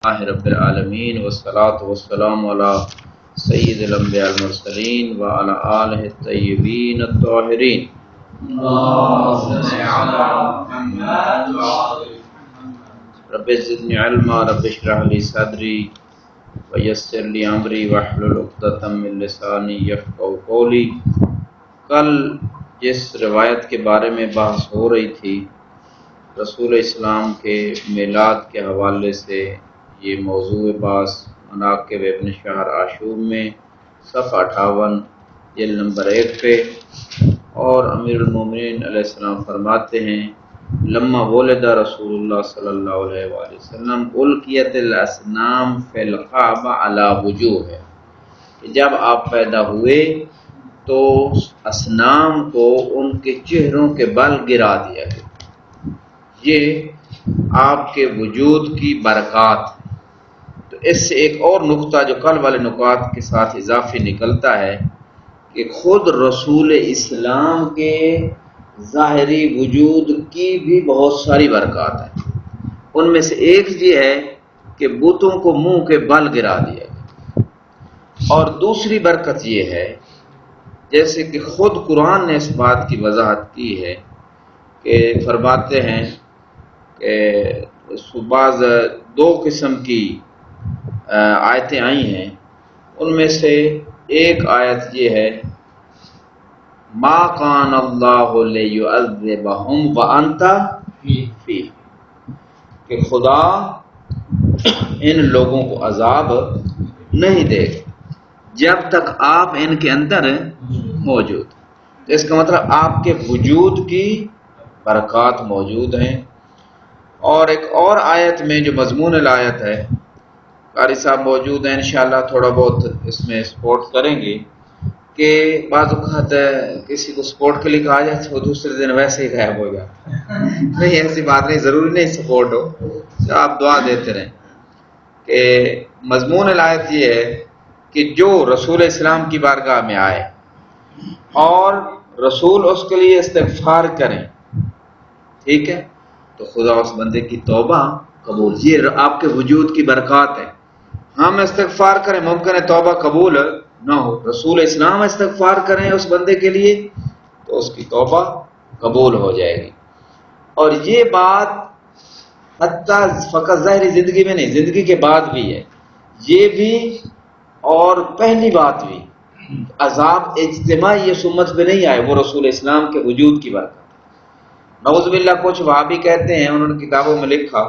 اللہ رب العالمین والصلاة والسلام علی سید الانبیاء المرسلین وعلی آلہ الطیبین الطاہرین رب زدنی علما رب اشرح لی صدری ویسر لی امری واحلل عقدۃ من لسانی یفقہوا قولی۔ کل جس روایت کے بارے میں بحث ہو رہی تھی رسول اسلام کے میلاد کے حوالے سے، یہ موضوع بحث مناقب ابن شہر عاشور میں صفحہ 58 جلد نمبر 1 پہ، اور امیر المومنین علیہ السلام فرماتے ہیں لما ولد رسول اللہ صلی اللہ علیہ وآلہ وسلم القیت الاصنام فی الکعبہ علی وجوہ، کہ جب آپ پیدا ہوئے تو اصنام کو ان کے چہروں کے بل گرا دیا گیا۔ یہ آپ کے وجود کی برکات۔ تو اس سے ایک اور نقطہ جو کل والے نکات کے ساتھ اضافی نکلتا ہے کہ خود رسول اسلام کے ظاہری وجود کی بھی بہت ساری برکات ہیں۔ ان میں سے ایک یہ ہے کہ بتوں کو منہ کے بل گرا دیا گیا، اور دوسری برکت یہ ہے جیسے کہ خود قرآن نے اس بات کی وضاحت کی ہے کہ فرماتے ہیں کہ بعض دو قسم کی آیتیں آئی ہیں، ان میں سے ایک آیت یہ ہے ما کان اللہ لیعذبہم وانت فیہم، کہ خدا ان لوگوں کو عذاب نہیں دے گا جب تک آپ ان کے اندر موجود۔ تو اس کا مطلب آپ کے وجود کی برکات موجود ہیں۔ اور ایک اور آیت میں جو مضمون الآیت ہے، قاری صاحب موجود ہیں انشاءاللہ تھوڑا بہت اس میں سپورٹ کریں گے، کہ بعض اوقات کسی کو سپورٹ کے لیے کہا جائے تو دوسرے دن ویسے ہی غائب ہو جاتا ہے۔ نہیں، ایسی بات نہیں، ضروری نہیں سپورٹ ہو، آپ دعا دیتے رہیں۔ کہ مضمون الآیت یہ ہے کہ جو رسول اسلام کی بارگاہ میں آئے اور رسول اس کے لیے استغفار کریں، ٹھیک ہے، تو خدا اس بندے کی توبہ قبول، یہ آپ کے وجود کی برکات ہے۔ ہم استغفار کریں، ممکن ہے توبہ قبول نہ ہو، رسول اسلام استغفار کریں اس بندے کے لیے تو اس کی توبہ قبول ہو جائے گی۔ اور یہ بات حتیٰ فقط ظاہری زندگی میں نہیں، زندگی کے بعد بھی ہے، یہ بھی اور پہلی بات بھی، عذاب اجتماعی اس امت پہ نہیں آئے، وہ رسول اسلام کے وجود کی برکت۔ نعوذ باللہ کچھ وہابی کہتے ہیں، انہوں نے کتابوں میں لکھا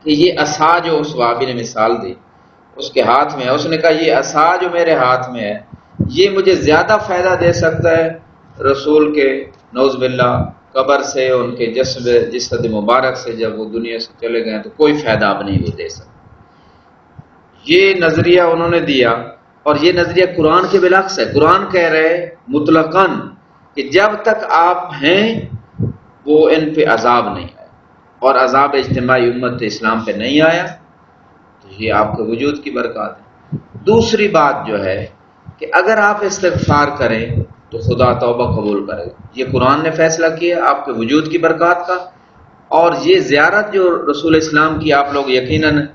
کہ یہ عصا جو اس وہابی نے مثال دی اس کے ہاتھ میں ہے، اس نے کہا یہ عصا جو میرے ہاتھ میں ہے یہ مجھے زیادہ فائدہ دے سکتا ہے رسول کے نعوذ باللہ قبر سے، ان کے جسد مبارک سے جب وہ دنیا سے چلے گئے تو کوئی فائدہ اب نہیں وہ دے سکتا۔ یہ نظریہ انہوں نے دیا، اور یہ نظریہ قرآن کے بالعکس ہے۔ قرآن کہہ رہے مطلقاً کہ جب تک آپ ہیں وہ ان پہ عذاب نہیں آیا، اور عذاب اجتماعی امت اسلام پہ نہیں آیا، تو یہ آپ کے وجود کی برکات ہے۔ دوسری بات جو ہے کہ اگر آپ استغفار کریں تو خدا توبہ قبول کرے گا، یہ قرآن نے فیصلہ کیا آپ کے وجود کی برکات کا۔ اور یہ زیارت جو رسول اسلام کی آپ لوگ یقیناً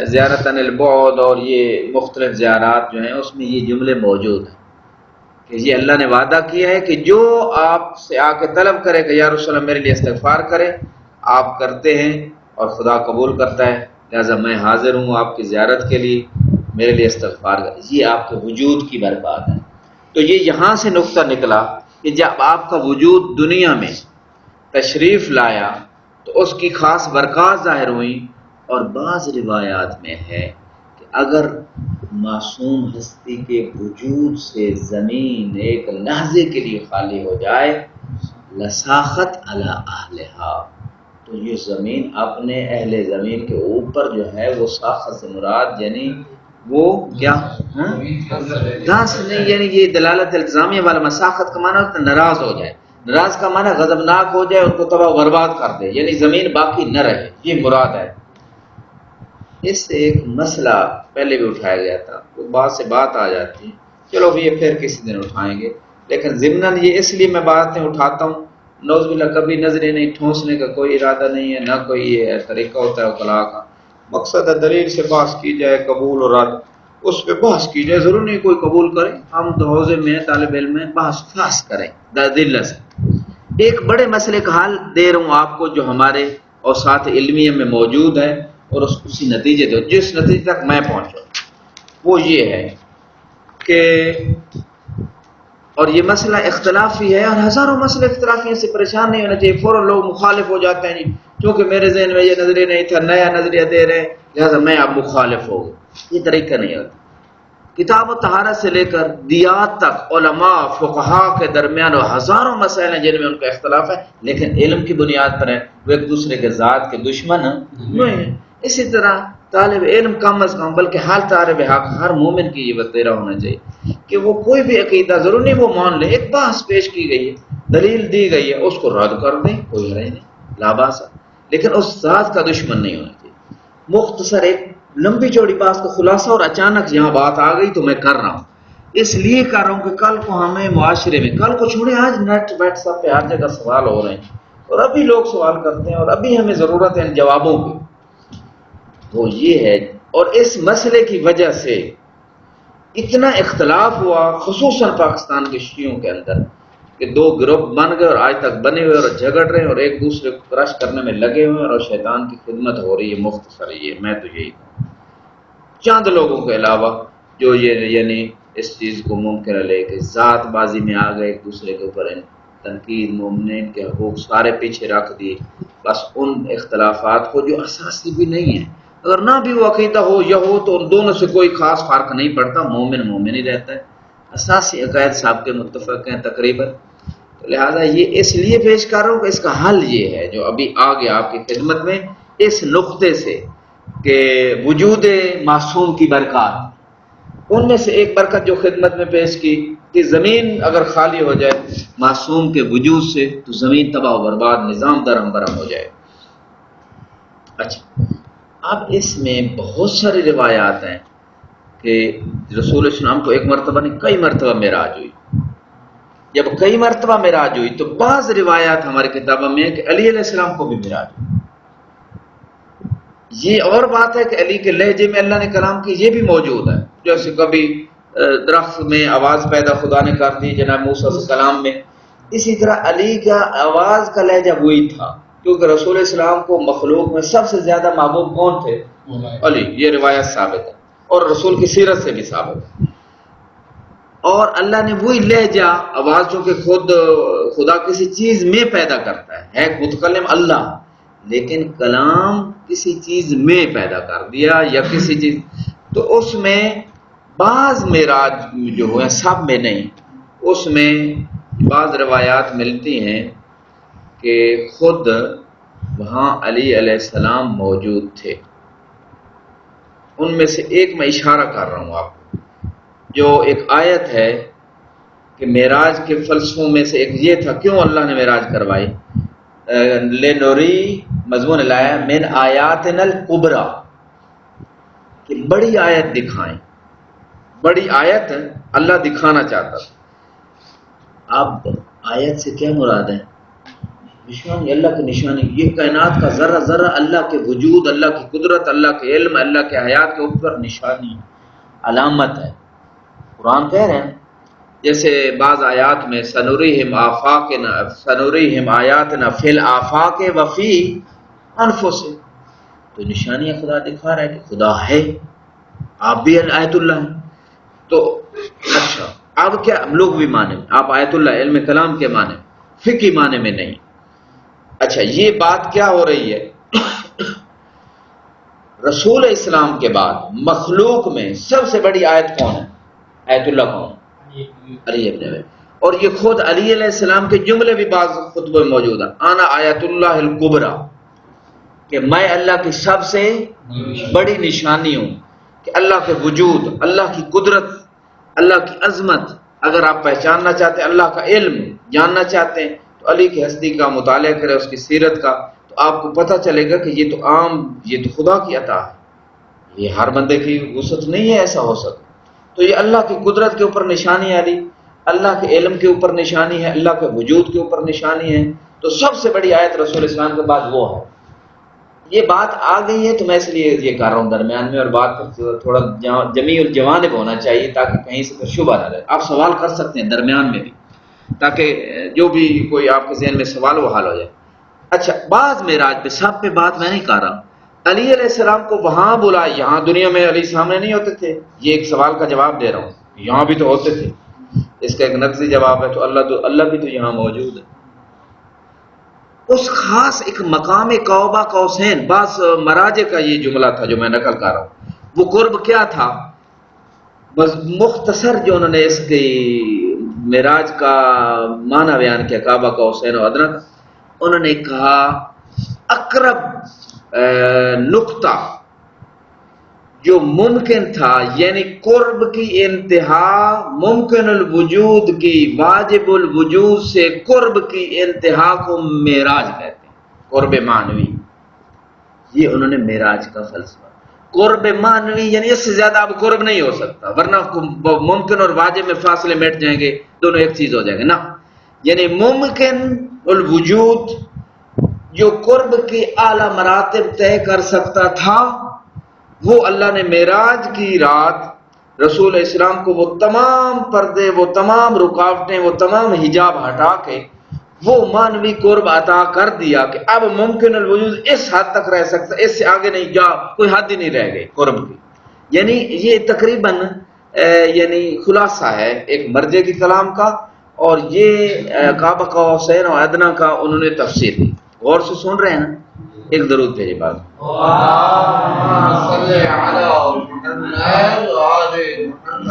زیارت عن البعد اور یہ مختلف زیارات جو ہیں اس میں یہ جملے موجود ہیں کہ یہ اللہ نے وعدہ کیا ہے کہ جو آپ سے آ کے طلب کرے کہ یا رسول اللہ میرے لیے استغفار کرے، آپ کرتے ہیں اور خدا قبول کرتا ہے، لہٰذا میں حاضر ہوں آپ کی زیارت کے لیے، میرے لیے استغفار کرے۔ یہ آپ کے وجود کی برکات ہے۔ تو یہ یہاں سے نقطہ نکلا کہ جب آپ کا وجود دنیا میں تشریف لایا تو اس کی خاص برکات ظاہر ہوئیں۔ اور بعض روایات میں ہے کہ اگر معصوم ہستی کے وجود سے زمین ایک لحظے کے لیے خالی ہو جائے لساخت علی اہلہا، تو یہ زمین اپنے اہل زمین کے اوپر جو ہے وہ ساخت سے مراد یعنی وہ کیا دھانس نہیں، یعنی یہ دلالت الزامیہ والا مساخت کا معنی ہوتا ہے ناراض ہو جائے، ناراض کا معنی غضبناک ہو جائے، ان کو تباہ و برباد کر دے، یعنی زمین باقی نہ رہے، یہ مراد ہے۔ اس سے ایک مسئلہ پہلے بھی اٹھایا گیا تھا، وہ بات سے بات آ جاتی ہے، چلو یہ پھر کسی دن اٹھائیں گے، لیکن ضمناً یہ اس لیے میں باتیں اٹھاتا ہوں، نعوذ باللہ کبھی نظریں نہیں ٹھونسنے کا کوئی ارادہ نہیں ہے، نہ کوئی یہ طریقہ ہوتا ہے اقلاع کا، مقصد ہے دلیل سے بحث کی جائے، قبول اور رد اس پہ بحث کی جائے، ضرور نہیں کوئی قبول کرے، ہم تو حوضے میں طالب علم میں بحث کریں دل سے۔ ایک بڑے مسئلے کا حل دے رہا ہوں آپ کو جو ہمارے اوساط علمیہ میں موجود ہے، اور اسی نتیجے دو جس نتیجے تک میں پہنچا وہ یہ ہے کہ، اور یہ مسئلہ اختلافی ہے، اور ہزاروں مسئلے اختلافی سے پریشان نہیں ہونا چاہیے، فوراً لوگ مخالف ہو جاتے ہیں، جی کیونکہ میرے ذہن میں یہ نظریہ نہیں تھا، نیا نظریہ دے رہے ہیں لہٰذا میں اب مخالف ہو گیا، یہ طریقہ نہیں ہوتا۔ کتاب و طہارت سے لے کر دیات تک علماء فقہا کے درمیان وہ ہزاروں مسائل ہیں جن میں ان کا اختلاف ہے، لیکن علم کی بنیاد پر ہے، وہ ایک دوسرے کے ذات کے دشمن نہیں ہیں۔ اسی طرح طالب علم کم از کم بلکہ ہر طالب حق ہر مومن کی یہ وطیرہ ہونا چاہیے کہ وہ کوئی بھی عقیدہ ضرور نہیں وہ مان لے، ایک بحث پیش کی گئی ہے، دلیل دی گئی ہے، اس کو رد کر دیں، کوئی حرج نہیں، لا باس، لیکن اس ذات کا دشمن نہیں ہونا چاہیے۔ مختصر ایک لمبی چوڑی بات کا خلاصہ، اور اچانک یہاں بات آ گئی تو میں کر رہا ہوں، اس لیے کر رہا ہوں کہ کل کو ہمیں معاشرے میں، کل کو چھوڑے آج نیٹ بیٹ سب پہ ہر جگہ سوال ہو رہے ہیں، اور ابھی لوگ سوال کرتے ہیں، اور ابھی ہمیں ضرورت ہے ان جوابوں کی، تو یہ ہے۔ اور اس مسئلے کی وجہ سے اتنا اختلاف ہوا خصوصاً پاکستان کے شیعوں کے اندر کہ دو گروپ بن گئے، اور آج تک بنے ہوئے اور جھگڑ رہے ہیں اور ایک دوسرے کو کرش کرنے میں لگے ہوئے ہیں، اور شیطان کی خدمت ہو رہی ہے۔ مختصر یہ میں تو یہی کہوں، چند لوگوں کے علاوہ جو یہ یعنی اس چیز کو ممکن لے کہ ذات بازی میں آ گئے، ایک دوسرے کے اوپر تنقید، مومنین کے حقوق سارے پیچھے رکھ دیے، بس ان اختلافات کو جو اساسی بھی نہیں ہے، اگر نہ بھی وہ عقیدہ ہو یا ہو تو ان دونوں سے کوئی خاص فرق نہیں پڑتا، مومن مومن ہی رہتا ہے، اساسی عقائد صاحب کے متفق ہیں تقریباً۔ تو لہٰذا یہ اس لیے پیش کر رہا ہوں کہ اس کا حل یہ ہے جو ابھی آ گیا آپ کی خدمت میں، اس نقطے سے کہ وجود معصوم کی برکات، ان میں سے ایک برکت جو خدمت میں پیش کی کہ زمین اگر خالی ہو جائے معصوم کے وجود سے تو زمین تباہ و برباد، نظام درہم برہم ہو جائے۔ اچھا، اب اس میں بہت ساری روایات ہیں کہ رسول السلام کو ایک مرتبہ نہیں کئی مرتبہ معراج ہوئی۔ جب کئی مرتبہ معراج ہوئی تو بعض روایات ہماری کتابوں میں ہے کہ علی علیہ السلام کو بھی معراج ہوئی۔ یہ اور بات ہے کہ علی کے لہجے میں اللہ نے کلام کی، یہ بھی موجود ہے، جیسے کبھی درخت میں آواز پیدا خدا نے کر دی جناب موسیٰ سے کلام میں، اسی طرح علی کا آواز کا لہجہ وہی تھا، کیونکہ رسول السلام کو مخلوق میں سب سے زیادہ محبوب کون تھے؟ علی، یہ روایت ثابت ہے اور رسول کی سیرت سے بھی ثابت ہے۔ اور اللہ نے وہی لہجہ آواز چونکہ خدا کسی چیز میں پیدا کرتا ہے متکلم اللہ، لیکن کلام کسی چیز میں پیدا کر دیا یا کسی چیز، تو اس میں بعض معراج جو ہوئے سب میں نہیں، اس میں بعض روایات ملتی ہیں کہ خود وہاں علی علیہ السلام موجود تھے۔ ان میں سے ایک میں اشارہ کر رہا ہوں آپ کو، جو ایک آیت ہے کہ معراج کے فلسفوں میں سے ایک یہ تھا، کیوں اللہ نے معراج کروائی؟ لنوری مضمون لایا من آیاتنا الکبریٰ، کہ بڑی آیت دکھائیں، بڑی آیت اللہ دکھانا چاہتا تھا۔ اب آیت سے کیا مراد ہے؟ نشانی، اللہ کی نشانی، یہ کائنات کا ذرہ ذرہ اللہ کے وجود، اللہ کی قدرت، اللہ کے علم، اللہ کے حیات کے اوپر نشانی، علامت ہے۔ قرآن کہہ رہے ہیں جیسے بعض آیات میں سنوریہم آفاقنا، سنوریہم آیاتنا فی الآفاق وفی انفسہم، تو نشانیاں خدا دکھا رہا ہے کہ خدا ہے، آپ بھی آیت اللہ ہیں۔ تو اچھا، اب کیا لوگ بھی مانے آپ آیت اللہ علم کلام کے مانے، فقہی معنی میں نہیں۔ اچھا، یہ بات کیا ہو رہی ہے؟ رسول اسلام کے بعد مخلوق میں سب سے بڑی آیت کون ہے؟ آیت اللہ کون؟ علی ابن ابی، اور یہ خود علی علیہ السلام کے جملے بھی بعض خطبوں میں موجود ہیں، انا آیت اللہ الکبریٰ، کہ میں اللہ کی سب سے بڑی نشانی ہوں، کہ اللہ کے وجود، اللہ کی قدرت، اللہ کی عظمت اگر آپ پہچاننا چاہتے ہیں، اللہ کا علم جاننا چاہتے ہیں تو علی کی ہستی کا مطالعہ کریں، اس کی سیرت کا، تو آپ کو پتہ چلے گا کہ یہ تو عام، یہ تو خدا کی عطا ہے، یہ ہر بندے کی وسعت نہیں ہے ایسا ہو سکتا۔ تو یہ اللہ کی قدرت کے اوپر نشانی ہے علی، اللہ کے علم کے اوپر نشانی ہے، اللہ کے وجود کے اوپر نشانی ہے، تو سب سے بڑی آیت رسول اسلام کے بعد وہ ہے۔ یہ بات آ گئی ہے تو میں اس لیے یہ کر رہا ہوں درمیان میں، اور بات تھوڑا جمیع الجوانب ہونا چاہیے تاکہ کہیں سے شبہ نہ رہے. آپ سوال کر سکتے ہیں درمیان میں بھی، تاکہ جو بھی کوئی آپ کے ذہن میں سوال وہ حل ہو جائے. اچھا، بعض معراج پہ سب پہ بات میں نہیں کر رہا. علی علیہ السلام کو وہاں بولا، یہاں دنیا میں علی سامنے نہیں ہوتے تھے. یہ ایک سوال کا جواب دے رہا ہوں، یہاں بھی تو ہوتے تھے. اس کا ایک نقضی جواب ہے، تو اللہ بھی تو یہاں موجود ہے. اس خاص ایک مقام قوبہ قوسین، بعض مراجع کا یہ جملہ تھا جو میں نقل کر رہا ہوں. وہ قرب کیا تھا؟ بس مختصر جو انہوں نے اس کی معراج کا معنی بیان کیا، کعبہ قوسین و ادنیٰ کا، انہوں نے کہا اقرب نقطہ جو ممکن تھا، یعنی قرب کی انتہا ممکن الوجود کی، واجب الوجود سے قرب کی انتہا کو معراج کہتے ہیں، قرب معنوی. یہ انہوں نے معراج کا فلسفہ، قرب معنوی یعنی اس سے زیادہ اب قرب نہیں ہو سکتا، ورنہ ممکن اور واجب میں فاصلے مٹ جائیں گے، دونوں ایک چیز ہو جائے گا نا. یعنی ممکن الوجود جو قرب کی اعلیٰ مراتب طے کر سکتا تھا، وہ اللہ نے معراج کی رات رسول اسلام کو وہ تمام پردے، وہ تمام رکاوٹیں، وہ تمام حجاب ہٹا کے وہ مانوی قرب عطا کر دیا کہ اب ممکن الوجود اس حد تک رہ سکتا، اس سے آگے نہیں جا، کوئی حد ہی نہیں رہ گئی قرب کی. یعنی یہ تقریباً یعنی خلاصہ ہے ایک مرجع کی کلام کا، اور یہ کعبہ قوسین و ادنیٰ کا انہوں نے تفسیر کی. غور سے سن رہے ہیں نا؟ ایک درود بھیجے بعد.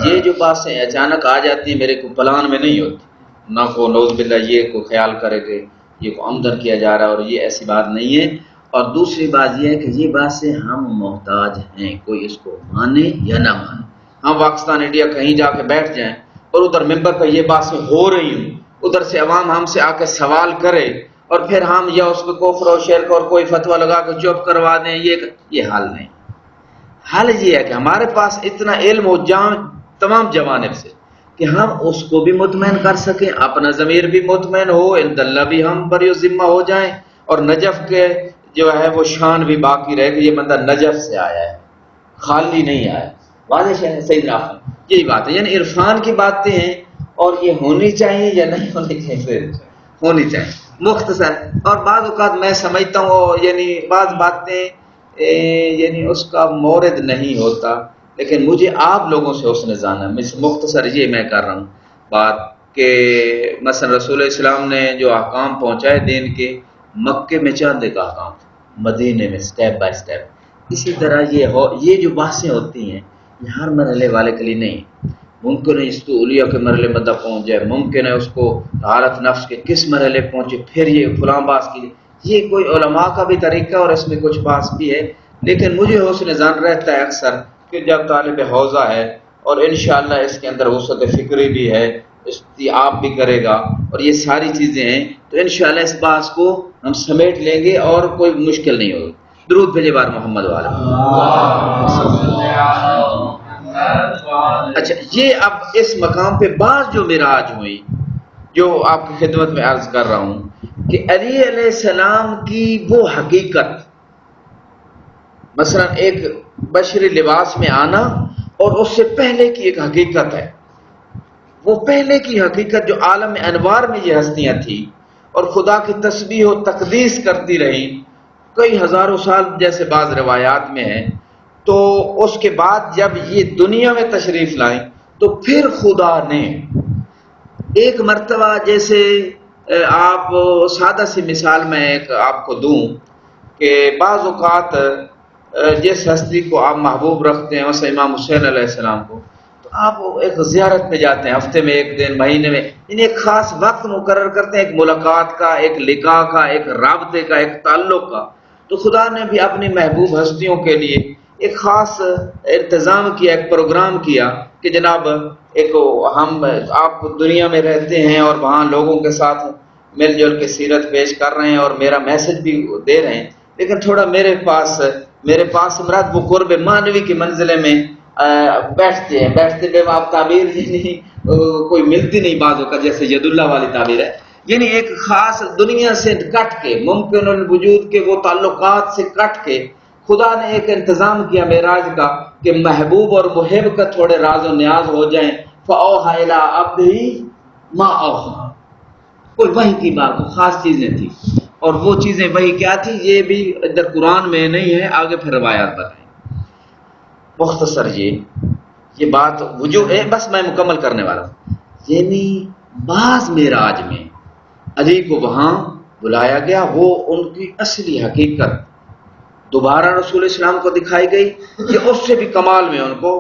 یہ جو باتیں اچانک آ جاتی ہیں میرے کو پلان میں نہیں ہوتی، نہ کو نعوذ باللہ یہ کو خیال کرے کہ یہ کو آمدن کیا جا رہا ہے، اور یہ ایسی بات نہیں ہے. اور دوسری بات یہ ہے کہ یہ بات سے ہم محتاج ہیں، کوئی اس کو مانے یا نہ مانے. ہم پاکستان انڈیا کہیں جا کے بیٹھ جائیں اور ادھر ممبر پہ یہ باتیں ہو رہی ہوں، ادھر سے عوام ہم سے آ کے سوال کرے اور پھر ہم یا اس پہ کفر و شرک اور کوئی فتویٰ لگا کے چپ کروا دیں، یہ حل نہیں. حل یہ ہے کہ ہمارے پاس اتنا علم ہو تمام جوانب سے کہ ہم اس کو بھی مطمئن کر سکیں، اپنا ضمیر بھی مطمئن ہو، عند اللہ بھی ہم بری ذمہ ہو جائیں، اور نجف کے جو ہے وہ شان بھی باقی رہے کہ یہ بندہ نجف سے آیا ہے، خالی نہیں آیا. واضح ہے صحیح رافع، یہی بات ہے. یعنی عرفان کی باتیں ہیں، اور یہ ہونی چاہیے یا نہیں ہونی چاہیے؟ پھر ہونی چاہیے مختصر. اور بعض اوقات میں سمجھتا ہوں یعنی بعض باتیں یعنی اس کا مورد نہیں ہوتا، لیکن مجھے آپ لوگوں سے اس نے جانا. مختصر یہ میں کر رہا ہوں بات کہ مثلا رسول اسلام نے جو احکام پہنچائے دین کے، مکے میں چاندے کا احکام تھا، مدینے میں سٹیپ بائی سٹیپ. اسی طرح یہ جو بحثیں ہوتی ہیں یہ ہر مرحلے والے کے لیے نہیں. ممکن ہے استولیہ کے مرحلے میں پہنچ جائے، ممکن ہے اس کو حالت نفس کے کس مرحلے پہنچے، پھر یہ فلاں باس کی. یہ کوئی علماء کا بھی طریقہ اور اس میں کچھ باس بھی ہے، لیکن مجھے حسن ظن رہتا ہے اکثر کہ جب طالب حوزہ ہے اور انشاءاللہ اس کے اندر وسعت فکری بھی ہے، استیعاب بھی کرے گا اور یہ ساری چیزیں ہیں، تو انشاءاللہ اس باس کو ہم سمیٹ لیں گے اور کوئی مشکل نہیں ہوگی. درود بھیجے بار محمد والا. اچھا، یہ اب اس مقام پہ بعض جو معراج ہوئی جو آپ کی خدمت میں عرض کر رہا ہوں کہ علی علیہ السلام کی وہ حقیقت، مثلا ایک بشری لباس میں آنا، اور اس سے پہلے کی ایک حقیقت ہے. وہ پہلے کی حقیقت جو عالم انوار میں یہ ہستیاں تھیں اور خدا کی تسبیح و تقدیس کرتی رہیں کئی ہزاروں سال جیسے بعض روایات میں ہیں، تو اس کے بعد جب یہ دنیا میں تشریف لائیں تو پھر خدا نے ایک مرتبہ، جیسے آپ سادہ سی مثال میں ایک آپ کو دوں کہ بعض اوقات جس ہستی کو آپ محبوب رکھتے ہیں، ویسے امام حسین علیہ السلام کو، تو آپ ایک زیارت میں جاتے ہیں، ہفتے میں ایک دن، مہینے میں، یعنی ایک خاص وقت مقرر کرتے ہیں، ایک ملاقات کا، ایک لقاء کا، ایک رابطے کا، ایک تعلق کا. تو خدا نے بھی اپنی محبوب ہستیوں کے لیے ایک خاص انتظام کیا، ایک پروگرام کیا کہ جناب ایک ہم آپ دنیا میں رہتے ہیں اور وہاں لوگوں کے ساتھ مل جل کے سیرت پیش کر رہے ہیں اور میرا میسج بھی دے رہے ہیں، لیکن تھوڑا میرے پاس مراد وہ قرب معنوی کے منزلے میں بیٹھتے ہیں. بیٹھتے ہوئے آپ تعبیر نہیں کوئی ملتی نہیں بعضوں کا، جیسے ید اللہ والی تعبیر ہے، یعنی ایک خاص دنیا سے کٹ کے، ممکن الوجود کے وہ تعلقات سے کٹ کے خدا نے ایک انتظام کیا معراج کا کہ محبوب اور محب کا تھوڑے راز و نیاز ہو جائیں. فَأَوْحَىٰ إِلَىٰ عَبْدِهِ مَا أَوْحَىٰ. کوئی وحی کی بات خاص چیزیں تھیں، اور وہ چیزیں وہی کیا تھی یہ بھی ادھر قرآن میں نہیں ہے، آگے پھر روایات بتائیں. مختصر یہ بات وجود بس میں مکمل کرنے والا ہوں. یعنی بعض معراج میں علی کو وہاں بلایا گیا، وہ ان کی اصلی حقیقت دوبارہ رسول اسلام کو دکھائی گئی، یہ اس سے بھی کمال میں ان کو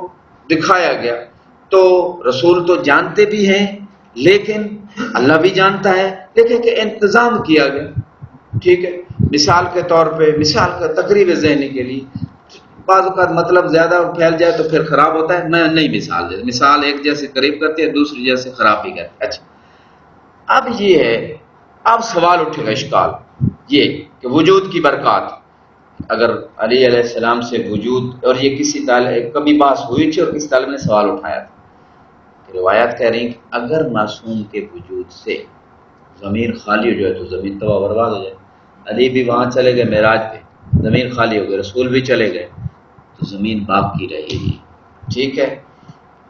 دکھایا گیا. تو رسول تو جانتے بھی ہیں، لیکن اللہ بھی جانتا ہے، لیکن کہ انتظام کیا گیا. ٹھیک ہے، مثال کے طور پہ، مثال کا تقریب ذہنی کے لیے بعض اوقات مطلب زیادہ پھیل جائے تو پھر خراب ہوتا ہے. میں نہیں مثال دے، مثال ایک جیسے قریب کرتی ہے، دوسری جیسے خراب بھی کرتی ہے. اچھا، اب یہ ہے، اب سوال اٹھے گا اشکال یہ کہ وجود کی برکات، اگر علی علیہ السلام سے وجود، اور یہ کسی طالب کبھی بحث ہوئی تھی اور کسی طالب نے سوال اٹھایا تھا کہ روایات کہہ رہی ہیں کہ اگر معصوم کے وجود سے زمین خالی ہو جائے تو زمین تباہ برباد ہو جائے. علی بھی وہاں چلے گئے معراج پہ، زمین خالی ہو گئی، رسول بھی چلے گئے تو زمین باقی رہے گی. ٹھیک ہے،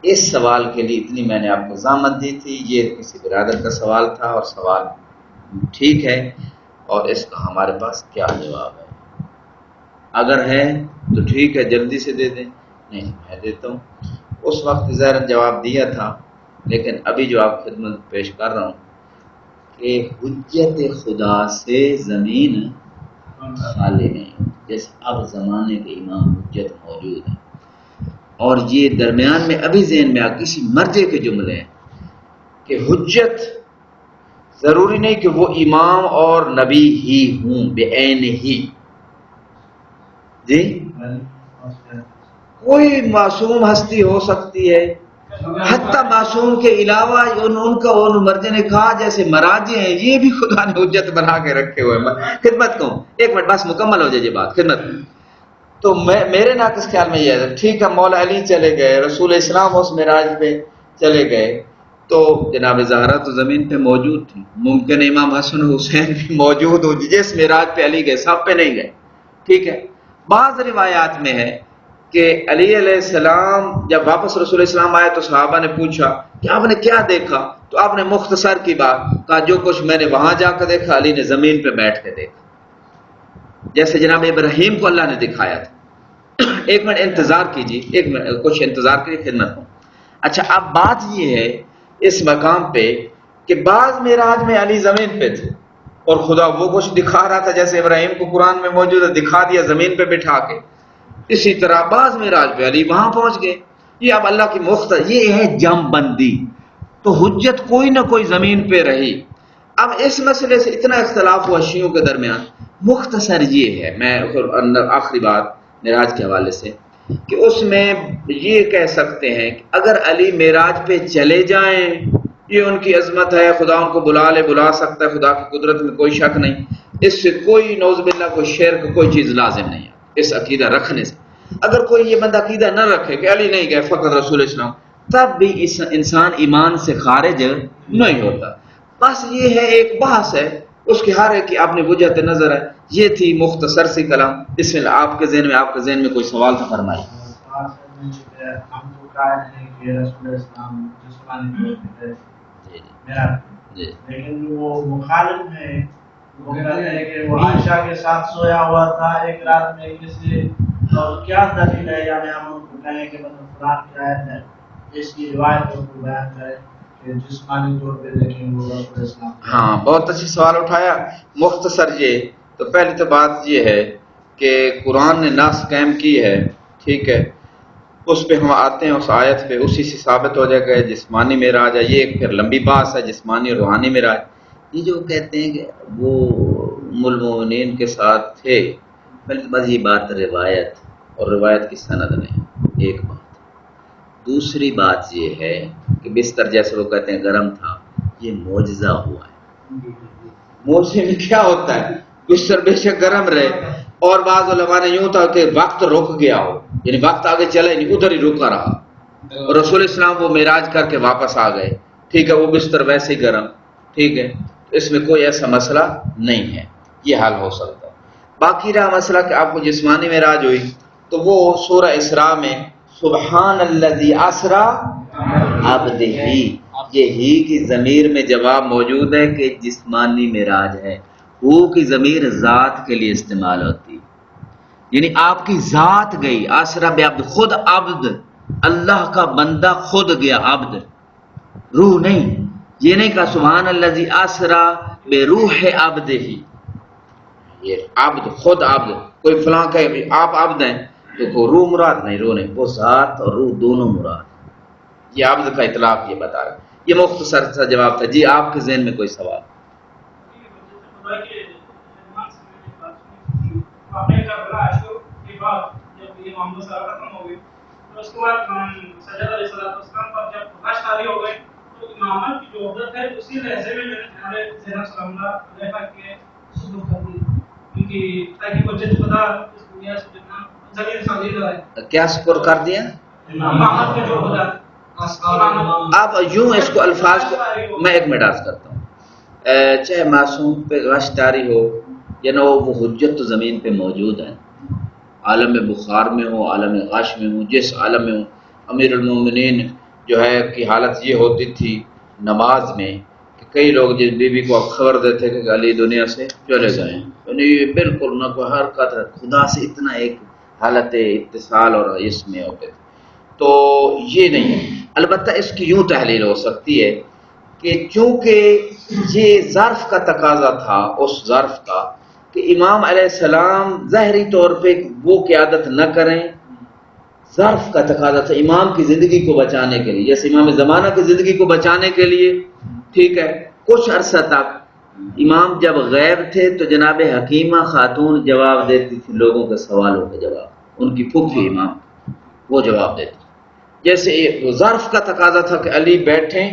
اس سوال کے لیے اتنی میں نے آپ کو ضامن دی تھی. یہ کسی برادر کا سوال تھا اور سوال ٹھیک ہے، اور اس کا ہمارے پاس کیا جواب ہے؟ اگر ہے تو ٹھیک ہے، جلدی سے دے دیں، نہیں میں دیتا ہوں. اس وقت ظاہر جواب دیا تھا، لیکن ابھی جو آپ خدمت پیش کر رہا ہوں کہ حجت خدا سے زمین خالی نہیں، جیسے اب زمانے کے امام حجت موجود ہیں، اور یہ درمیان میں ابھی ذہن میں کسی مرجع کے جملے ہیں کہ حجت ضروری نہیں کہ وہ امام اور نبی ہی ہوں بعین ہی. جی، کوئی معصوم ہستی ہو سکتی ہے، حتیٰ معصوم کے علاوہ ان کا ان مرجع نے کہا جیسے مراجع ہیں، یہ بھی خدا نے حجت بنا کے رکھے ہوئے. خدمت کو ایک منٹ بس مکمل ہو جائے یہ بات. خدمت تو میرے ناقص خیال میں یہ ہے، ٹھیک ہے مولا علی چلے گئے، رسول اسلام اس معراج پہ چلے گئے، تو جناب زہرا تو زمین پہ موجود تھی، ممکن امام حسن حسین بھی موجود ہو جس معراج پہ علی گئے، سب پہ نہیں گئے. ٹھیک ہے، بعض روایات میں ہے کہ علی علیہ السلام جب واپس رسول اسلام آئے تو صحابہ نے پوچھا کہ آپ نے کیا دیکھا، تو آپ نے مختصر کی بات کہا، جو کچھ میں نے وہاں جا کر دیکھا علی نے زمین پہ بیٹھ کے دیکھا، جیسے جناب ابراہیم کو اللہ نے دکھایا تھا. ایک منٹ انتظار کیجیے، ایک منٹ کچھ انتظار کریے، خدمت ہوں. اچھا، اب بات یہ ہے اس مقام پہ کہ بعض معراج میں علی زمین پہ تھے اور خدا وہ کچھ دکھا رہا تھا جیسے ابراہیم کو قرآن میں موجود ہے، دکھا دیا زمین پہ بٹھا کے. اسی طرح بعض معراج پہ علی وہاں پہنچ گئے. یہ اب اللہ کی مختصر یہ ہے جم بندی، تو حجت کوئی نہ کوئی زمین پہ رہی. اب اس مسئلے سے اتنا اختلاف ہوا شیعوں کے درمیان. مختصر یہ ہے، میں آخری بات معراج کے حوالے سے کہ اس میں یہ کہہ سکتے ہیں کہ اگر علی معراج پہ چلے جائیں، یہ ان کی عظمت ہے، خدا ان کو بلا سکتا ہے، خدا کی قدرت میں کوئی شک نہیں، اس سے کوئی نعوذ باللہ کوئی شرک کوئی چیز لازم نہیں ہے اس عقیدہ رکھنے سے. اگر کوئی یہ بندہ عقیدہ نہ رکھے کہ علی نہیں گئے فقط رسول اسلام، تب بھی انسان ایمان سے خارج نہیں ہوتا. بس یہ ہے ایک بحث ہے، اس کی ہر ایک کی اپنی وجہت نظر ہے. یہ تھی مختصر سی کلام. اس میں آپ کے ذہن میں کوئی سوال تھا فرمائیے. ہم تو قائل ہیں کہ رسول اسلام جسمانی طور پہ میرا، لیکن وہ مخالف ہے، وہ کہتے ہیں کہ وہ عائشہ کے ساتھ سویا ہوا تھا ایک رات میں کسی، اور کیا دلیل ہے؟ یعنی ہم ان کو کہیں کہ مطلب قرآن کی آیت ہے، اس کی روایت کو بیان کرے کہ جسمانی طور پہ دیکھیں وہ رسول اسلام. ہاں، بہت اچھی سوال اٹھایا. مختصر یہ تو پہلی تو بات یہ ہے کہ قرآن نے نص قائم کی ہے، ٹھیک ہے، اس پہ ہم آتے ہیں، اس آیت پہ اسی سے ثابت ہو جائے گا جسمانی معراج ہے. یہ ایک پھر لمبی بات ہے جسمانی اور روحانی معراج. یہ جو کہتے ہیں کہ وہ ام المؤمنین کے ساتھ تھے، پہلے تو بس یہ بات روایت اور روایت کی سند نہیں، ایک بات. دوسری بات یہ ہے کہ بستر جیسے وہ کہتے ہیں گرم تھا، یہ معجزہ ہوا ہے. معجزے میں کیا ہوتا ہے؟ بستر بے شک گرم رہے، اور بعض علماء نے یوں تھا کہ وقت رک گیا ہو، یعنی وقت آگے چلا نہیں، ادھر ہی رکا رہا، اور رسول اسلام وہ معراج کر کے واپس آ گئے. ٹھیک ہے، وہ بستر ویسے ہی گرم. ٹھیک ہے، اس میں کوئی ایسا مسئلہ نہیں ہے، یہ حل ہو سکتا ہے۔ باقی رہا مسئلہ کہ آپ کو جسمانی معراج ہوئی، تو وہ سورہ اسراء میں سبحان الذی اسریٰ عبدہ، یہ ہی کی ضمیر میں جواب موجود ہے کہ جسمانی معراج ہے۔ وہ کی ضمیر ذات کے لیے استعمال ہوتی ہے، یعنی آپ کی ذات گئی، اسریٰ بعبد، خود عبد، اللہ کا بندہ خود گیا، عبد، روح نہیں۔ یہ نہیں کہا سبحان الذی اسریٰ بروح عبدہ، یہ عبد خود عبد، کوئی فلاں کہے آپ عبد ہیں تو وہ روح مراد نہیں، روح نہیں، وہ ذات اور روح دونوں مراد، یہ عبد کا اطلاق یہ بتا رہا ہے۔ یہ مختصر سا جواب تھا۔ جی آپ کے ذہن میں کوئی سوال؟ کیا شکر کر دیا؟ آپ یوں اس کو الفاظ کو میں ایک منٹ عرض کرتا ہوں، چاہے معصوم پہ غش طاری ہو یا نہ ہو، وہ حجت تو زمین پہ موجود ہے، عالم بخار میں ہو، عالم غش میں ہو، جس عالم میں ہو۔ امیر المومنین جو ہے کی حالت یہ ہوتی تھی نماز میں کہ کئی لوگ جس بی بی کو خبر دیتے کہ علی دنیا سے چلے گئے، یعنی بالکل نہ کوئی حرکت، خدا سے اتنا ایک حالت اتصال اور اس میں ہوتے تھے۔ تو یہ نہیں ہے، البتہ اس کی یوں تحلیل ہو سکتی ہے کہ چونکہ یہ ظرف کا تقاضا تھا، اس ظرف کا کہ امام علیہ السلام ظاہری طور پہ وہ قیادت نہ کریں، ظرف کا تقاضا تھا امام کی زندگی کو بچانے کے لیے، جیسے امام زمانہ کی زندگی کو بچانے کے لیے، ٹھیک ہے، کچھ عرصہ تک امام جب غیب تھے تو جناب حکیمہ خاتون جواب دیتی تھی لوگوں کے سوالوں کے جواب، ان کی پھوپھی امام وہ جواب دیتی، جیسے ظرف کا تقاضا تھا کہ علی بیٹھیں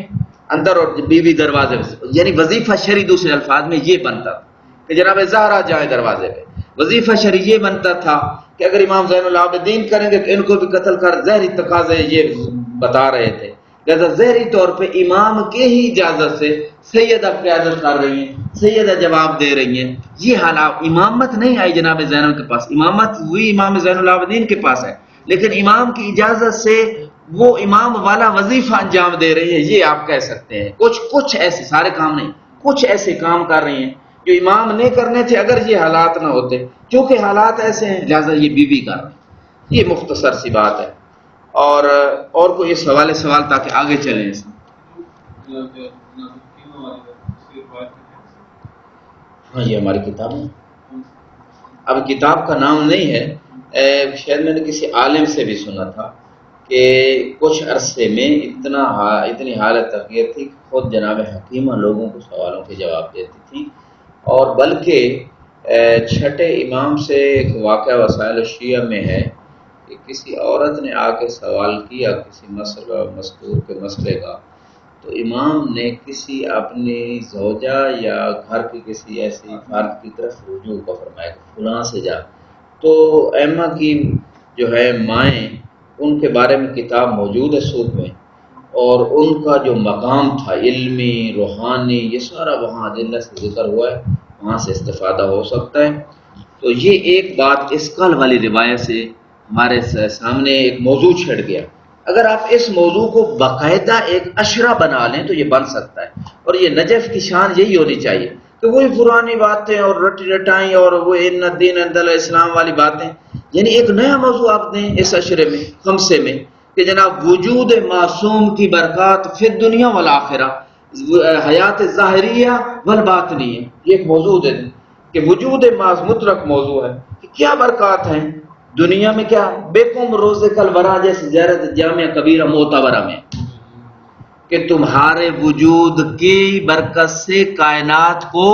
اندر اور بیوی دروازے پہ، یعنی وظیفہ شرعی دوسرے الفاظ میں یہ بنتا تھا کہ جناب زہرا جائیں دروازے پہ، وظیفہ شرعی یہ بنتا تھا کہ اگر امام زین العابدین کریں گے تو ان کو بھی قتل کر، ظاہری تقاضے یہ بتا رہے تھے، لہذا ظاہری طور پہ امام کے ہی اجازت سے سیدہ قیادت کر رہی ہیں، سیدہ جواب دے رہی ہیں، یہ حالات امامت نہیں آئی جناب زینب کے پاس، امامت ہوئی امام زین العابدین کے پاس ہے، لیکن امام کی اجازت سے وہ امام والا وظیفہ انجام دے رہی ہے، یہ آپ کہہ سکتے ہیں۔ کچھ ایسے، سارے کام نہیں، کچھ ایسے کام کر رہی ہیں جو امام نہیں کرنے تھے اگر یہ حالات نہ ہوتے، کیونکہ حالات ایسے ہیں لہذا یہ بیوی کر رہے ہیں، یہ مختصر سی بات ہے۔ اور کوئی اس حوالے سوال تاکہ آگے چلیں اس میں؟ ہاں یہ ہماری کتاب ہے، اب کتاب کا نام نہیں ہے، شاید میں نے کسی عالم سے بھی سنا تھا کہ کچھ عرصے میں اتنی حالت تغیر تھی کہ خود جناب حکیمہ لوگوں کو سوالوں کے جواب دیتی تھی، اور بلکہ چھٹے امام سے ایک واقعہ وسائل الشیعہ میں ہے کہ کسی عورت نے آ کے سوال کیا کسی مسئلہ مذکور کے مسئلے کا، تو امام نے کسی اپنی زوجہ یا گھر کی کسی ایسی فرد کی طرف رجوع کا فرمایا کہ فلاں سے جا، تو ائمہ کی جو ہے مائیں ان کے بارے میں کتاب موجود ہے سوق میں، اور ان کا جو مقام تھا علمی روحانی یہ سارا وہاں ادلہ سے ذکر ہوا ہے، وہاں سے استفادہ ہو سکتا ہے۔ تو یہ ایک بات اس کل والی روایت سے ہمارے سامنے ایک موضوع چھڑ گیا، اگر آپ اس موضوع کو باقاعدہ ایک اشرہ بنا لیں تو یہ بن سکتا ہے، اور یہ نجف کی شان یہی ہونی چاہیے کہ وہی پرانی باتیں اور رٹی رٹائیں اور وہ ان الدین عند الاسلام والی باتیں، یعنی ایک نیا موضوع آپ دیں اس اشرے میں خمسے میں کہ جناب وجود معصوم کی برکات فی الدنیا والآخرہ، حیات ظاہریہ والباطنیہ، یہ ایک موضوع دے دیں کہ وجود مطلق موضوع ہے کہ کیا برکات ہیں دنیا میں، کیا بیکم روز کل ورا جیسے زیارت جامعہ کبیرہ معتبرہ میں کہ تمہارے وجود کی برکت سے کائنات کو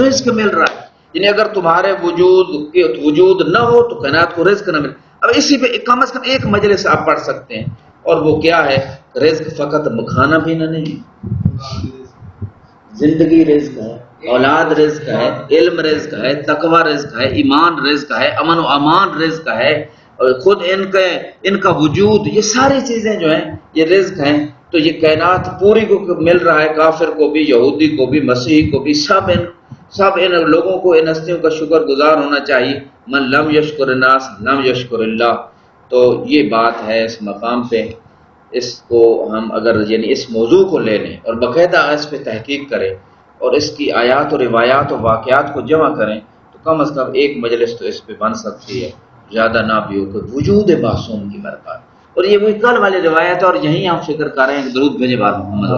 رزق مل رہا ہے، یعنی اگر تمہارے وجود نہ ہو تو کائنات کو رزق نہ مل۔ اب اسی پہ کم از کم ایک مجلس آپ پڑھ سکتے ہیں، اور وہ کیا ہے، رزق فقط کھانا پینا نہیں، زندگی رزق ہے، اولاد رزق ہے، علم رزق ہے، تقوی رزق ہے، ایمان رزق ہے، امن و امان رزق ہے، اور خود ان کا وجود، یہ ساری چیزیں جو ہیں یہ رزق ہیں۔ تو یہ کائنات پوری کو مل رہا ہے، کافر کو بھی، یہودی کو بھی، مسیحی کو بھی، سب ان لوگوں کو ان ہستیوں کا شکر گزار ہونا چاہیے۔ من لم یشکر الناس لم یشکر اللہ۔ تو یہ بات ہے اس مقام پہ، اس کو ہم اگر یعنی اس موضوع کو لے لیں اور باقاعدہ اس پہ تحقیق کریں اور اس کی آیات و روایات و واقعات کو جمع کریں تو کم از کم ایک مجلس تو اس پہ بن سکتی ہے، زیادہ نہ بھی ہو کہ وجود معصوم کی برکات۔ اور یہ وہی کل والی روایت ہے، اور یہیں ہم فکر کر رہے ہیں کہ درود بھیجے بات محمد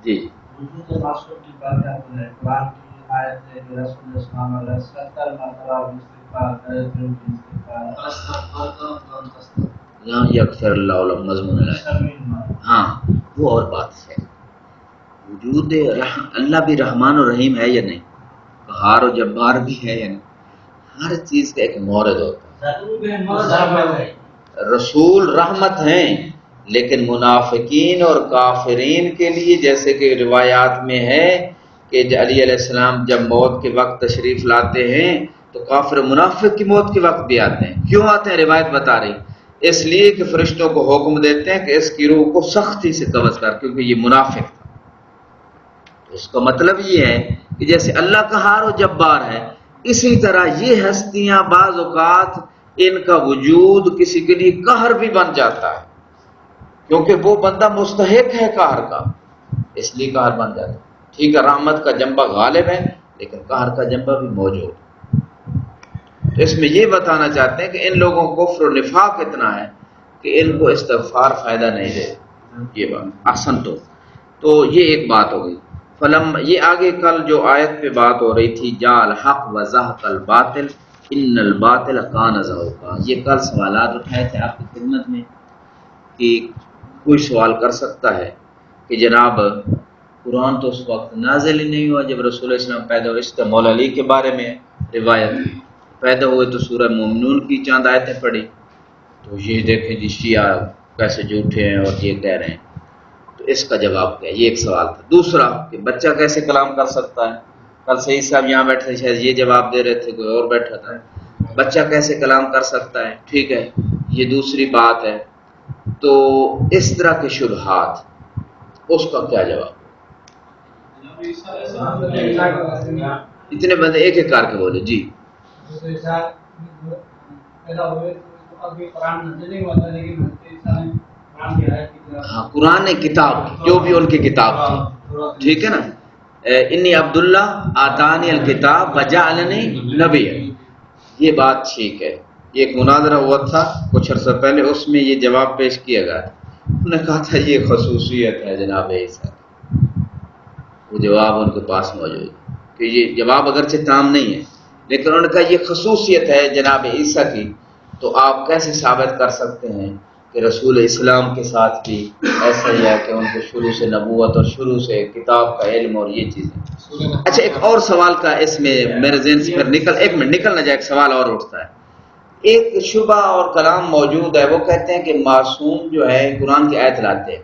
جی وجود معصوم کی برکت ہے، قرآن کی آیت ہے کہ رسول اللہ صلی اللہ علیہ وسلم 70 مرتبہ استغفار کرے، دل کی استغفار یہاں یغفر اللہ لهم مضمون ہے۔ ہاں وہ اور بات ہے، وجود اللہ بھی رحمان و رحیم ہے یا نہیں، قہار و جبار بھی ہے یا نہیں، ہر چیز کا ایک مورد ہوتا ہے۔ رسول رحمت ہیں لیکن منافقین اور کافرین کے لیے جیسے کہ روایات میں ہے کہ علی علیہ السلام جب موت کے وقت تشریف لاتے ہیں تو کافر و منافق کی موت کے وقت بھی آتے ہیں۔ کیوں آتے ہیں؟ روایت بتا رہی اس لیے کہ فرشتوں کو حکم دیتے ہیں کہ اس کی روح کو سختی سے قبض کر، کیونکہ یہ منافق تھا۔ اس کا مطلب یہ ہے کہ جیسے اللہ قہار و جبار ہے، اسی طرح یہ ہستیاں بعض اوقات ان کا وجود کسی کے لیے قہر بھی بن جاتا ہے، کیونکہ وہ بندہ مستحق ہے قہر کا، اس لیے قہر بن جاتا ہے۔ ٹھیک ہے، رحمت کا جنبہ غالب ہے لیکن قہر کا جنبہ بھی موجود ہے۔ تو اس میں یہ بتانا چاہتے ہیں کہ ان لوگوں کو کفر و نفاق اتنا ہے کہ ان کو استغفار فائدہ نہیں دے۔ یہ بات احسن تو یہ ایک بات ہو گئی۔ فلم یہ آگے کل جو آیت پہ بات ہو رہی تھی، جاء الحق وزهق الباطل ان الباطل کان زہوقا، یہ کل سوالات اٹھائے تھے آپ کی خدمت میں کہ کوئی سوال کر سکتا ہے کہ جناب قرآن تو اس وقت نازل ہی نہیں ہوا جب رسول اللہ اسلام پیدا ہوئے، اس کا مولا علی کے بارے میں روایت پیدا ہوئے تو سورہ مومنون کی چاند آیتیں پڑھی، تو یہ دیکھیں جی شیعہ کیسے جھوٹے ہیں اور یہ کہہ رہے ہیں، تو اس کا جواب کیا؟ یہ ایک سوال تھا۔ دوسرا کہ بچہ کیسے کلام کر سکتا ہے؟ کل سعید صاحب یہاں بیٹھے شاید یہ جواب دے رہے تھے، کوئی اور بیٹھا تھا، بچہ کیسے کلام کر سکتا ہے؟ ٹھیک ہے، یہ دوسری بات ہے۔ تو اس طرح کے شبہات اس کا کیا جواب؟ اتنے بندے ایک ایک کر کے بولے جی۔ ہاں قرآن کتاب جو بھی ان کی کتاب تھی، ٹھیک ہے نا، انی عبداللہ آتانی الکتاب وجعلنی نبی، یہ بات ٹھیک ہے۔ یہ ایک مناظرہ ہوا تھا کچھ عرصہ پہلے، اس میں یہ جواب پیش کیا گیا تھا، انہوں نے کہا تھا یہ خصوصیت ہے جناب عیسیٰ، وہ جواب ان کے پاس موجود ہے کہ یہ جواب اگرچہ تام نہیں ہے لیکن انہوں نے کہا یہ خصوصیت ہے جناب عیسیٰ کی، تو آپ کیسے ثابت کر سکتے ہیں کہ رسول اسلام کے ساتھ بھی ایسا ہی ہے کہ ان کو شروع سے نبوت اور شروع سے کتاب کا علم اور یہ چیزیں۔ اچھا ایک اور سوال کا اس میں میرے ذہن سے پھر ایک منٹ نکل نہ جائے، ایک سوال اور اٹھتا ہے۔ ایک شبہ اور کلام موجود ہے، وہ کہتے ہیں کہ معصوم جو ہے قرآن کی آیت لاتے ہیں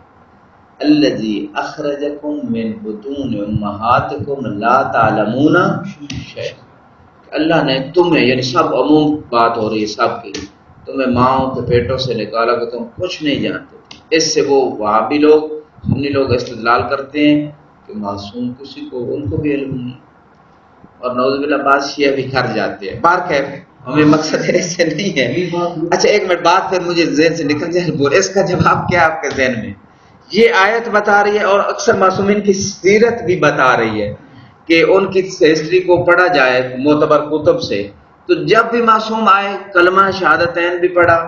الذی اخرجکم من بطون امہاتکم لا تعلمون شیئا، اللہ نے تمہیں، یعنی سب عموم بات ہو رہی ہے سب کی، تمہیں ماؤں کے پیٹوں سے نکالا کہ تم کچھ نہیں جانتے تھے۔ اس سے وہ وہابی لوگ سنی لوگ استدلال کرتے ہیں کہ معصوم کسی کو ان کو بھی علم نہیں، اور نعوذ باللہ بعض شیعہ بھی کر جاتے ہیں۔ بار خیر ہمیں مقصد ایسے نہیں ہے۔ اچھا ایک منٹ بات پھر مجھے ذہن سے نکل جائے، اس کا جواب کیا آپ کے ذہن میں؟ یہ آیت بتا رہی ہے اور اکثر معصومین کی سیرت بھی بتا رہی ہے کہ ان کی ہسٹری کو پڑھا جائے معتبر کتب سے، تو جب بھی معصوم آئے کلمہ شہادتین بھی پڑھا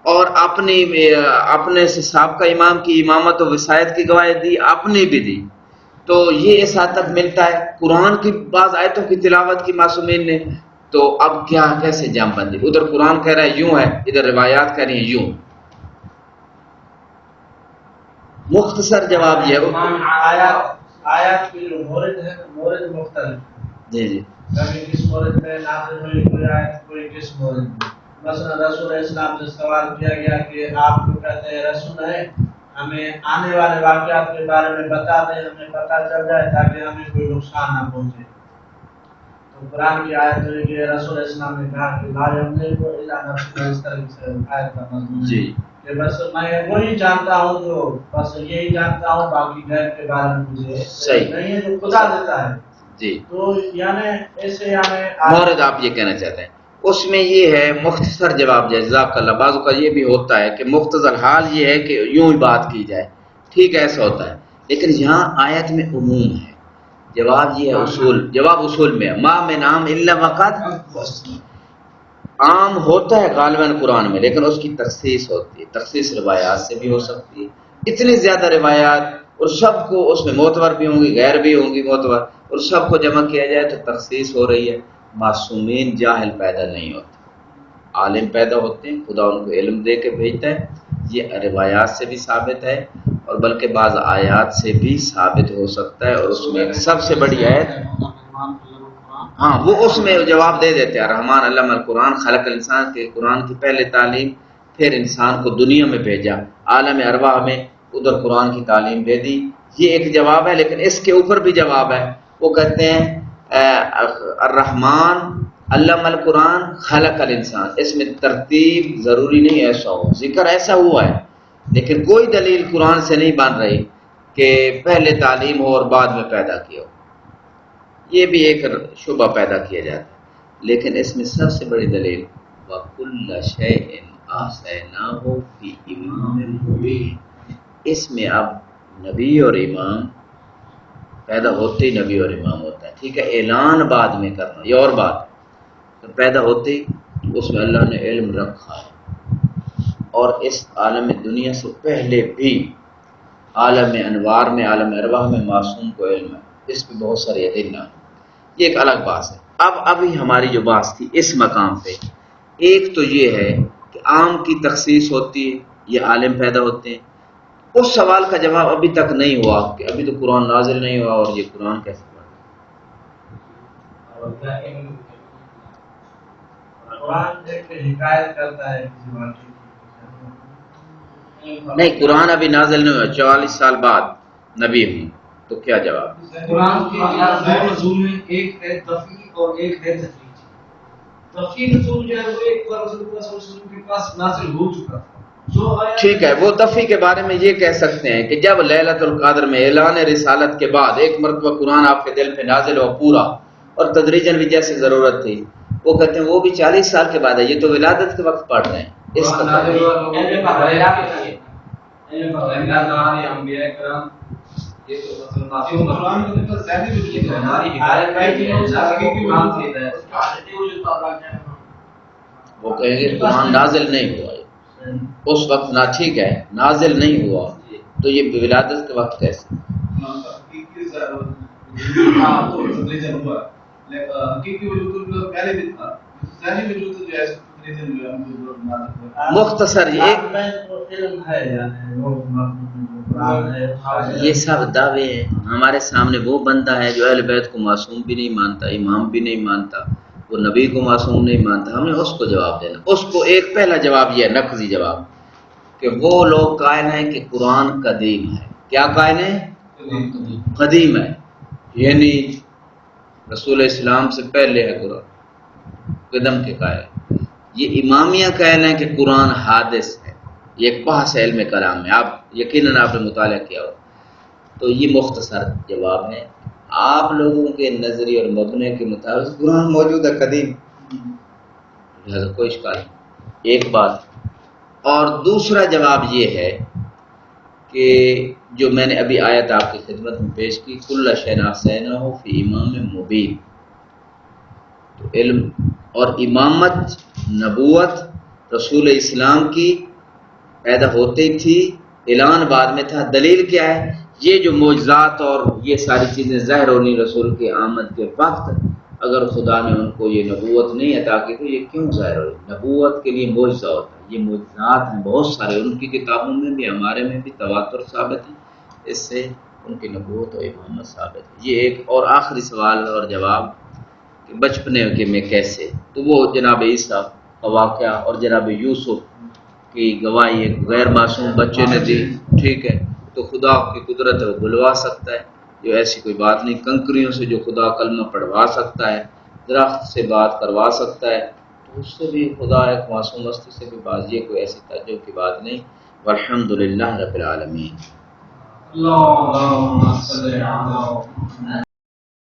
اور اپنے سابقہ امام کی امامت و وصایت کی گواہی دی، اپنی بھی دی، تو یہ اس حد تک ملتا ہے۔ قرآن کی بعض آیتوں کی تلاوت کی معصومین نے، تو اب کیا کیسے جام بندی؟ ادھر قرآن کہہ رہا ہے یوں ہے، ادھر روایات کہہ رہی ہیں یوں۔ مختصر جواب یہ ہے، آیات کی جو مورد ہے مورد مختلف، جی جی، کبھی کس مورد میں نازل ہوئی کوئی آیت، کوئی کس مورد میں۔ مثلا رسول اسلام سے سوال کیا گیا کہ آپ کو کہتے ہیں رسول ہے، ہمیں آنے والے واقعات کے بارے میں بتا دیں، ہمیں پتہ چل جائے تاکہ ہمیں کوئی نقصان نہ پہنچے۔ تو قرآن کی آیت ہے کہ رسول اسلام نے کہا کہ لا یملک الا نفسہ، اس طرح سے آیت کا مضمون ہے کہ بس میں وہی جانتا ہوں جو بس یہی جانتا ہوں، باقی غیب کے بارے میں مجھے نہیں ہے، جو خدا دیتا ہے. جی تو یعنی ایسے یعنی مورد آپ یہ کہنا چاہتے ہیں اس میں یہ ہے مختصر جواب جزاک اللہ. بعض کا یہ بھی ہوتا ہے کہ مختصر حال یہ ہے کہ یوں ہی بات کی جائے، ٹھیک ہے ایسا ہوتا ہے، لیکن یہاں آیت میں عموم ہے. جواب یہ ہے اصول، جواب اصول میں ما من عام الا وقد عام ہوتا ہے غالباً قرآن میں، لیکن اس کی تخصیص ہوتی ہے. تخصیص روایات سے بھی ہو سکتی ہے، اتنی زیادہ روایات اور سب کو اس میں معتبر بھی ہوں گی غیر بھی ہوں گی معتبر، اور سب کو جمع کیا جائے تو تخصیص ہو رہی ہے. معصومین جاہل پیدا نہیں ہوتے، عالم پیدا ہوتے ہیں، خدا ان کو علم دے کے بھیجتا ہے. یہ روایات سے بھی ثابت ہے اور بلکہ بعض آیات سے بھی ثابت ہو سکتا ہے. اور اس میں سب سے بڑی آیت، ہاں وہ اس میں جواب دے دیتے ہیں رحمان علم القرآن خلق الانسان کے قرآن کی پہلے تعلیم، پھر انسان کو دنیا میں بھیجا، عالم ارواح میں ادھر قرآن کی تعلیم دے دی. یہ ایک جواب ہے، لیکن اس کے اوپر بھی جواب ہے. وہ کہتے ہیں الرحمن علم القرآن خلق الانسان، اس میں ترتیب ضروری نہیں ایسا ہو، ذکر ایسا ہوا ہے لیکن کوئی دلیل قرآن سے نہیں بن رہی کہ پہلے تعلیم ہو اور بعد میں پیدا کیا ہو. یہ بھی ایک شبہ پیدا کیا جاتا ہے، لیکن اس میں سب سے بڑی دلیل وَكُلَّ شَيْءٍ أَحْصَيْنَاهُ فِي إِمَامٍ مُبِينٍ. اس میں اب نبی اور امام پیدا ہوتے ہی نبی اور امام ہوتا ہے، ٹھیک ہے، اعلان بعد میں کرنا یہ اور بات. تو پیدا ہوتے ہی اس میں اللہ نے علم رکھا ہے، اور اس عالم دنیا سے پہلے بھی عالم انوار میں عالم ارواح میں معصوم کو علم ہے. اس پہ بہت ساری ادلہ ہیں، یہ ایک الگ بات ہے. ابھی ہماری جو بات تھی اس مقام پہ، ایک تو یہ ہے کہ عام کی تخصیص ہوتی ہے، یہ عالم پیدا ہوتے ہیں. اس سوال کا جواب ابھی تک نہیں ہوا کہ ابھی تو قرآن نازل نہیں ہوا اور یہ قرآن کیسے پڑھا. قرآن ایک حکایت کرتا ہے کسی واقعے کی. نہیں، قرآن ابھی نازل نہیں ہوا، 44 سال بعد نبی ہوں تو کیا جواب. قرآن کے دو نزول میں ایک ہے دفعی اور ایک ہے تدریجی. دفعی نزول جو ہے وہ ایک بار رسول اللہ صلی اللہ علیہ وسلم کے پاس نازل ہو چکا تھا. ٹھیک ہے، وہ دفعی کے بارے میں یہ کہہ سکتے ہیں کہ جب لیلۃ القدر میں اعلان رسالت کے بعد ایک مرتبہ قرآن آپ کے دل پہ نازل ہوا پورا، اور تدریجاً بھی جیسے ضرورت تھی، وہ کہتے ہیں وہ بھی 40 سال کے بعد ہے. یہ تو ولادت کے وقت پڑھ رہے ہیں. اس وہ کہیں گے قرآن نازل نہیں ہوا اس وقت، نہ ٹھیک ہے نازل نہیں ہوا تو یہ ولادت کے وقت کیسے. مختصر یہ سب دعوے ہیں. ہمارے سامنے وہ بندہ ہے جو اہل بیت کو معصوم بھی نہیں مانتا، امام بھی نہیں مانتا، وہ نبی کو معصوم نہیں مانتا. ہم نے اس کو جواب دینا. اس کو ایک پہلا جواب یہ ہے نقضی جواب کہ وہ لوگ قائل ہیں کہ قرآن قدیم ہے. کیا قائل ہیں؟ قدیم ہے، یعنی رسول اسلام سے پہلے ہے قرآن، قدم کے قائل. یہ امامیہ قائل ہیں کہ قرآن حادث ہے. یہ ایک بحث علم کلام ہے، آپ یقیناً آپ نے مطالعہ کیا ہو. تو یہ مختصر جواب ہے. آپ لوگوں کے نظریے اور مبنے کے مطابق قرآن موجود ہے قدیم، لہذا کوئی اشکال نہیں. ایک بات. اور دوسرا جواب یہ ہے کہ جو میں نے ابھی آیت آپ کی خدمت میں پیش کی کل شیء احصیناہ فی امام مبین، تو علم اور امامت نبوت رسول اسلام کی پیدا ہوتی تھی، اعلان بعد میں تھا. دلیل کیا ہے؟ یہ جو معجزات اور یہ ساری چیزیں ظاہر ہونی رسول کی آمد کے وقت، اگر خدا نے ان کو یہ نبوت نہیں عطا کی تو یہ کیوں ظاہر ہوئی؟ نبوت کے لیے معجزہ ہوتا ہے. یہ معجزات ہیں بہت سارے، ان کی کتابوں میں بھی ہمارے میں بھی تواتر ثابت ہے، اس سے ان کی نبوت اور امامت ثابت ہے. یہ ایک اور آخری سوال اور جواب کہ بچپنے کے میں کیسے، تو وہ جناب عیسیٰ کا واقعہ اور جناب یوسف کی گواہی ایک غیر معصوم بچے نے دی، ٹھیک ہے، تو خدا کی قدرت ہے وہ بلوا سکتا ہے. جو ایسی کوئی بات نہیں. کنکریوں سے جو خدا کلمہ پڑھوا سکتا ہے درخت سے بات کروا سکتا ہے تو اس سے بھی خدا ایک معصوم ہستی سے بھی بازی ہے، کوئی ایسی تعجب کی بات نہیں۔ والحمدللہ رب العالمین۔ اللهم صل على